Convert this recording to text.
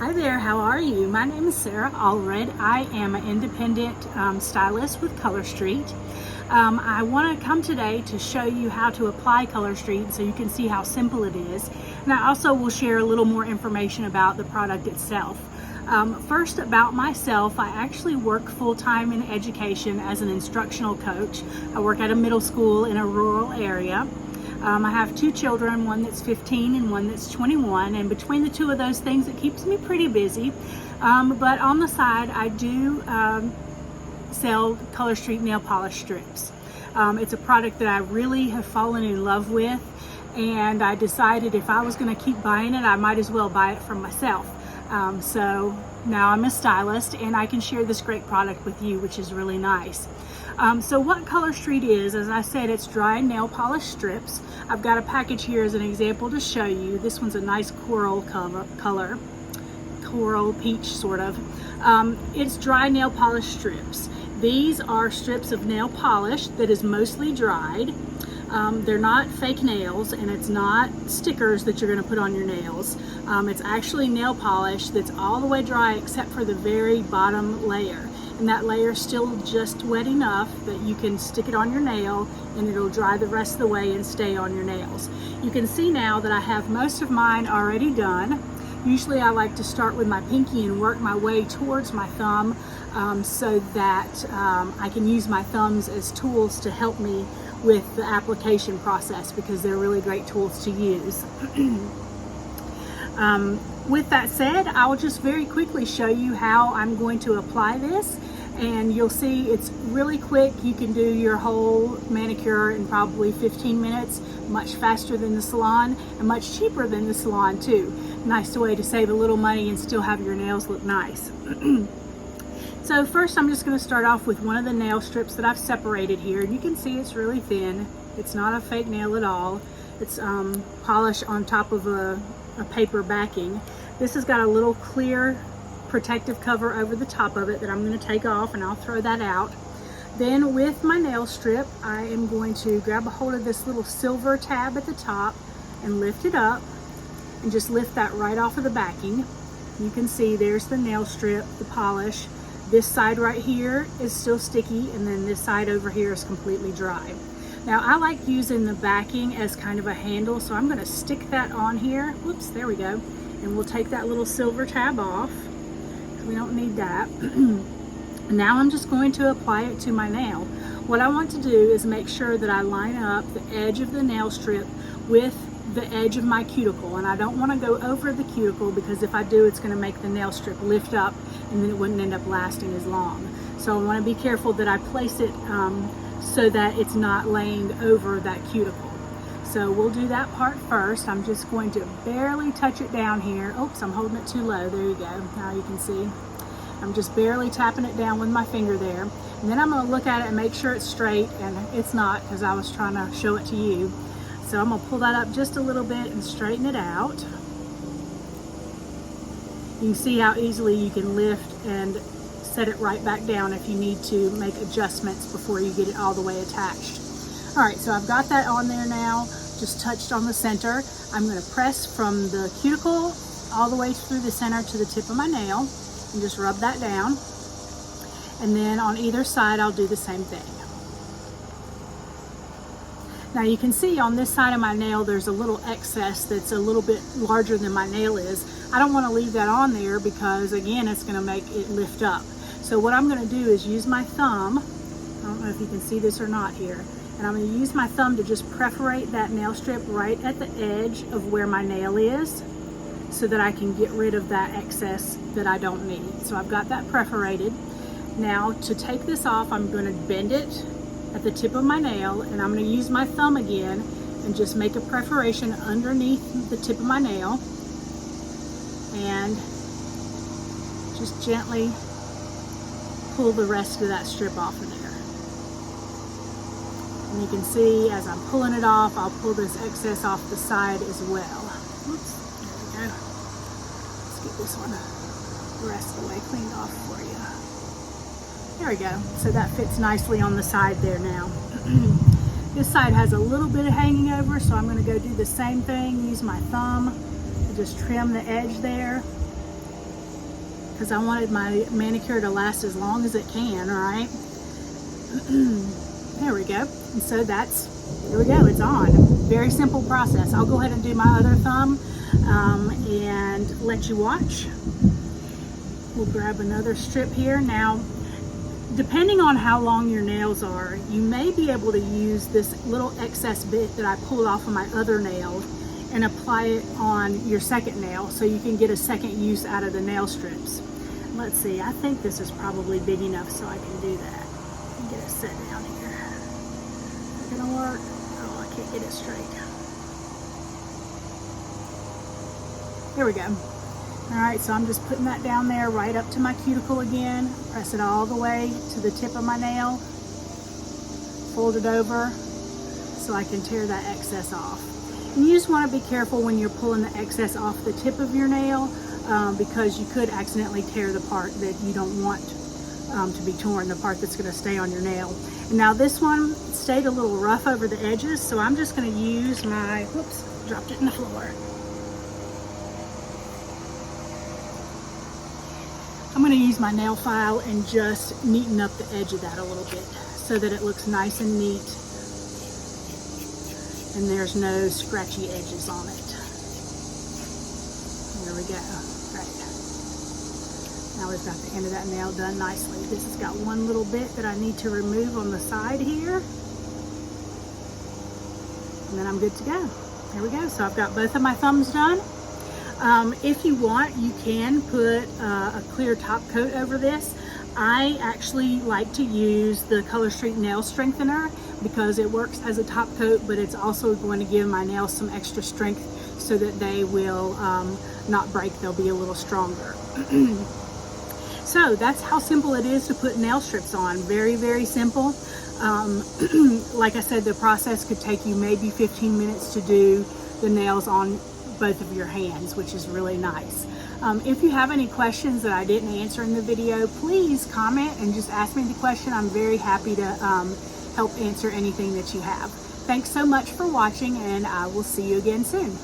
Hi there, how are you? My name is Sarah Allred. I am an independent stylist with Color Street. I want to come today to show you how to apply Color Street so you can see how simple it is. And I also will share a little more information about the product itself. First, about myself, I actually work full-time in education as an instructional coach. I work at a middle school in a rural area. I have two children, one that's 15 and one that's 21, and between the two of those things, it keeps me pretty busy. But on the side, I do sell Color Street nail polish strips. It's a product that I really have fallen in love with, and I decided if I was going to keep buying it, I might as well buy it from myself. So now I'm a stylist and I can share this great product with you, which is really nice. So what Color Street is, as I said, it's dry nail polish strips. I've got a package here as an example to show you. This one's a nice coral color, coral peach sort of. It's dry nail polish strips. These are strips of nail polish that is mostly dried. They're not fake nails, and it's not stickers that you're going to put on your nails. It's actually nail polish that's all the way dry except for the very bottom layer. And that layer is still just wet enough that you can stick it on your nail and it'll dry the rest of the way and stay on your nails. You can see now that I have most of mine already done. Usually I like to start with my pinky and work my way towards my thumb so that I can use my thumbs as tools to help me with the application process, because they're really great tools to use. With that said, I will just very quickly show you how I'm going to apply this, and you'll see it's really quick. You can do your whole manicure in probably 15 minutes, much faster than the salon and much cheaper than the salon too. Nice way to save a little money and still have your nails look nice. So first I'm just going to start off with one of the nail strips that I've separated here. You can see it's really thin. It's not a fake nail at all. It's polish on top of a paper backing. This has got a little clear protective cover over the top of it that I'm going to take off, and I'll throw that out. Then with my nail strip, I am going to grab a hold of this little silver tab at the top and lift it up and just lift that right off of the backing. You can see there's the nail strip, the polish. This side right here is still sticky, and then this side over here is completely dry. Now I like using the backing as kind of a handle, so I'm going to stick that on here. Whoops, there we go. And we'll take that little silver tab off. We don't need that. Now I'm just going to apply it to my nail. What I want to do is make sure that I line up the edge of the nail strip with the edge of my cuticle, and I don't want to go over the cuticle, because if I do, it's going to make the nail strip lift up and then it wouldn't end up lasting as long. So I want to be careful that I place it so that it's not laying over that cuticle. So we'll do that part first. I'm just going to barely touch it down here. Oops, I'm holding it too low. There you go. Now you can see. I'm just barely tapping it down with my finger there. And then I'm going to look at it and make sure it's straight, and it's not, because I was trying to show it to you. So I'm going to pull that up just a little bit and straighten it out. You can see how easily you can lift and set it right back down if you need to make adjustments before you get it all the way attached. All right, so I've got that on there now, just touched on the center. I'm going to press from the cuticle all the way through the center to the tip of my nail and just rub that down. And then on either side, I'll do the same thing. Now you can see on this side of my nail, there's a little excess that's a little bit larger than my nail is. I don't want to leave that on there because, again, it's going to make it lift up. So what I'm going to do is use my thumb. I don't know if you can see this or not here. And I'm going to use my thumb to just perforate that nail strip right at the edge of where my nail is, so that I can get rid of that excess that I don't need. So I've got that perforated. Now to take this off, I'm going to bend it at the tip of my nail, and I'm going to use my thumb again and just make a perforation underneath the tip of my nail and just gently pull the rest of that strip off of there. And you can see as I'm pulling it off, I'll pull this excess off the side as well. Oops, there we go. Let's get this one the rest of the way cleaned off for you. There we go. So that fits nicely on the side there now. This side has a little bit of hanging over, so I'm going to go do the same thing. Use my thumb to just trim the edge there. because I wanted my manicure to last as long as it can, all right? There we go. And so here we go, it's on. Very simple process. I'll go ahead and do my other thumb and let you watch. We'll grab another strip here. Now, depending on how long your nails are, you may be able to use this little excess bit that I pulled off of my other nail and apply it on your second nail so you can get a second use out of the nail strips. Let's see, I think this is probably big enough so I can do that. Get it set down here. Is it gonna work? Oh, I can't get it straight. There we go. All right, so I'm just putting that down there right up to my cuticle again. Press it all the way to the tip of my nail. Fold it over so I can tear that excess off. And you just want to be careful when you're pulling the excess off the tip of your nail because you could accidentally tear the part that you don't want to be torn, the part that's going to stay on your nail. And now this one stayed a little rough over the edges, so I'm just going to use my, whoops, dropped it in the floor. I'm going to use my nail file and just neaten up the edge of that a little bit so that it looks nice and neat and there's no scratchy edges on it. There we go. Right. Now we've got the end of that nail done nicely. This has got one little bit that I need to remove on the side here. And then I'm good to go. There we go. So I've got both of my thumbs done. If you want, you can put a clear top coat over this. I actually like to use the Color Street Nail Strengthener because it works as a top coat, but it's also going to give my nails some extra strength so that they will not break. They'll be a little stronger. So that's how simple it is to put nail strips on. Very, very simple. Like I said, the process could take you maybe 15 minutes to do the nails on both of your hands, which is really nice. If you have any questions that I didn't answer in the video, please comment and just ask me the question. I'm very happy to help answer anything that you have. Thanks so much for watching, and I will see you again soon.